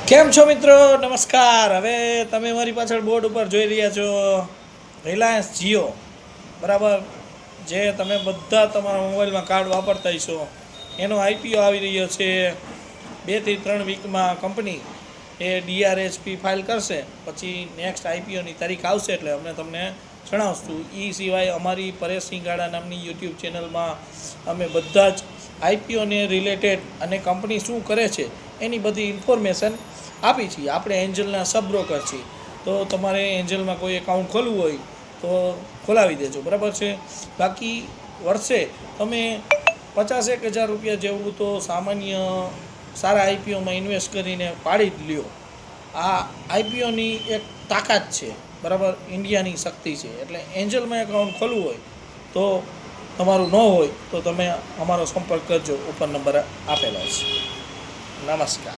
કેમ છો મિત્રો? નમસ્કાર. હવે તમે મારી પાછળ બોર્ડ ઉપર જોઈ રહ્યા છો રિલાયન્સ જીઓ, બરાબર, જે તમે બધા તમારા મોબાઈલમાં કાર્ડ વાપરતા હશો. એનો આઈપીઓ આવી રહ્યો છે. 2 થી 3 વીકમાં કંપની એ DRHP ફાઇલ કરશે, પછી નેક્સ્ટ આઈપીઓની તારીખ આવશે એટલે અમે તમને જણાવશું. એ સિવાય અમારી પરેશ સિંગાડા નામની યુટ્યુબ ચેનલમાં અમે બધા જ આઈપીઓને રિલેટેડ અને કંપની શું કરે છે એની બધી ઇન્ફોર્મેશન આપી છીએ. આપણે એન્જલના સબ બ્રોકર છીએ, તો તમારે એન્જલમાં કોઈ એકાઉન્ટ ખોલવું હોય તો ખોલાવી દેજો, બરાબર છે. બાકી વર્ષે તમે 50,000 રૂપિયા જેવું તો સામાન્ય સારા આઈપીઓમાં ઇન્વેસ્ટ કરીને પાડી જ લ્યો. આ આઈપીઓની એક તાકાત છે, બરાબર, ઇન્ડિયાની શક્તિ છે. એટલે એન્જલમાં એકાઉન્ટ ખોલવું હોય તો તમારું ન હોય તો તમે અમારો સંપર્ક કરજો. ઉપર નંબર આપેલો છે. નમસ્કાર.